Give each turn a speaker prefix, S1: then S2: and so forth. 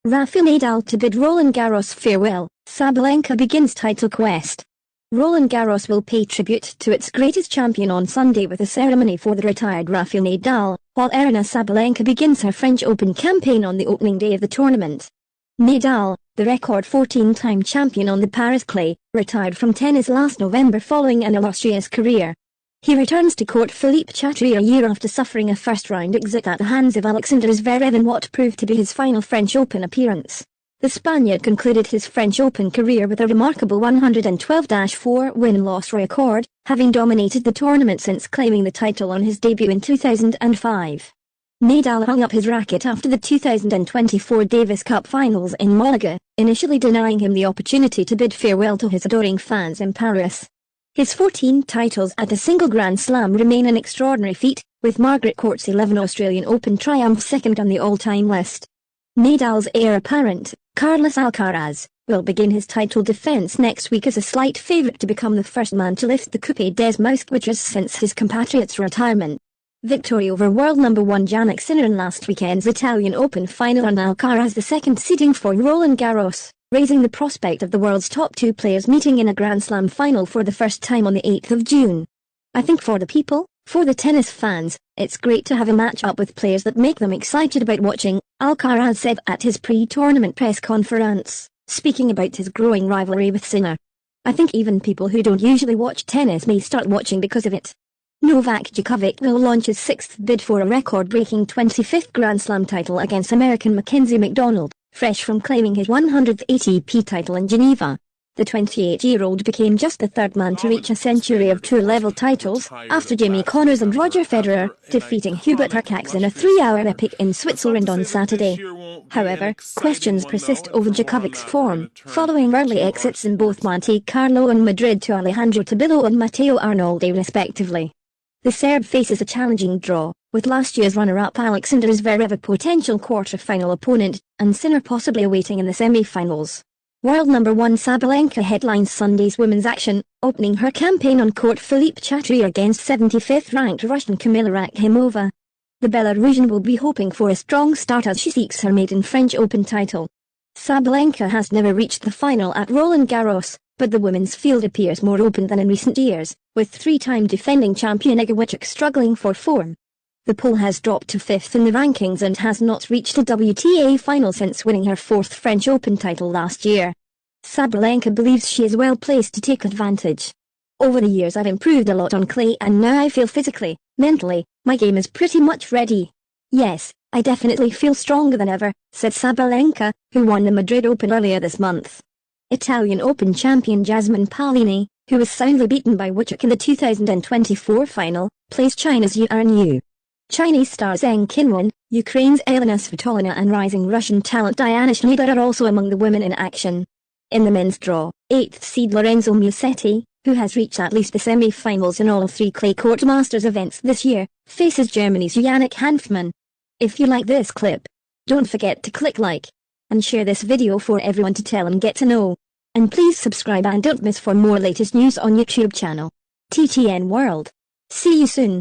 S1: Rafael Nadal to bid Roland Garros farewell, Sabalenka begins title quest. Roland Garros will pay tribute to its greatest champion on Sunday with a ceremony for the retired Rafael Nadal, while Aryna Sabalenka begins her French Open campaign on the opening day of the tournament. Nadal, the record 14-time champion on the Paris clay, retired from tennis last November following an illustrious career. He returns to Court Philippe Chatrier a year after suffering a first-round exit at the hands of Alexander Zverev in what proved to be his final French Open appearance. The Spaniard concluded his French Open career with a remarkable 112-4 win-loss record, having dominated the tournament since claiming the title on his debut in 2005. Nadal hung up his racket after the 2024 Davis Cup finals in Málaga, initially denying him the opportunity to bid farewell to his adoring fans in Paris. His 14 titles at a single Grand Slam remain an extraordinary feat, with Margaret Court's 11 Australian Open triumphs second on the all-time list. Nadal's heir apparent, Carlos Alcaraz, will begin his title defence next week as a slight favourite to become the first man to lift the Coupe des Mosquitos since his compatriot's retirement. Victory over world number 1 Jannik Sinner in last weekend's Italian Open final on Alcaraz the second seeding for Roland Garros, raising the prospect of the world's top two players meeting in a Grand Slam final for the first time on the 8th of June. I think for the people, for the tennis fans, it's great to have a match-up with players that make them excited about watching, Alcaraz said at his pre-tournament press conference, speaking about his growing rivalry with Sinner. I think even people who don't usually watch tennis may start watching because of it. Novak Djokovic will launch his sixth bid for a record-breaking 25th Grand Slam title against American Mackenzie McDonald, fresh from claiming his 100th ATP title in Geneva. The 28-year-old became just the third man to reach a century of tour-level titles, after Jimmy Connors and Roger Federer, defeating Hubert Hurkacz in a 3-hour epic in Switzerland on Saturday. However, questions persist over Djokovic's form, following early exits in both Monte Carlo and Madrid to Alejandro Tabilo and Matteo Arnaldi respectively. The Serb faces a challenging draw, with last year's runner-up Alexander Zverev a potential quarter-final opponent, and Sinner possibly awaiting in the semi-finals. World number 1 Sabalenka headlines Sunday's women's action, opening her campaign on Court Philippe Chatrier against 75th-ranked Russian Kamila Rakhimova. The Belarusian will be hoping for a strong start as she seeks her maiden French Open title. Sabalenka has never reached the final at Roland Garros, but the women's field appears more open than in recent years, with three-time defending champion Iga Swiatek struggling for form. The pole has dropped to 5th in the rankings and has not reached a WTA final since winning her 4th French Open title last year. Sabalenka believes she is well placed to take advantage. Over the years I've improved a lot on clay and now I feel physically, mentally, my game is pretty much ready. Yes, I definitely feel stronger than ever, said Sabalenka, who won the Madrid Open earlier this month. Italian Open champion Jasmine Paolini, who was soundly beaten by Swiatek in the 2024 final, plays China's Yu. Chinese star Zheng Qinwen, Ukraine's Aryna Sabalenka and rising Russian talent Diana Schneider are also among the women in action. In the men's draw, 8th seed Lorenzo Musetti, who has reached at least the semi-finals in all 3 clay court masters events this year, faces Germany's Yannick Hanfmann. If you like this clip, don't forget to click like and share this video for everyone to tell and get to know. And please subscribe and don't miss for more latest news on YouTube channel TTN World. See you soon.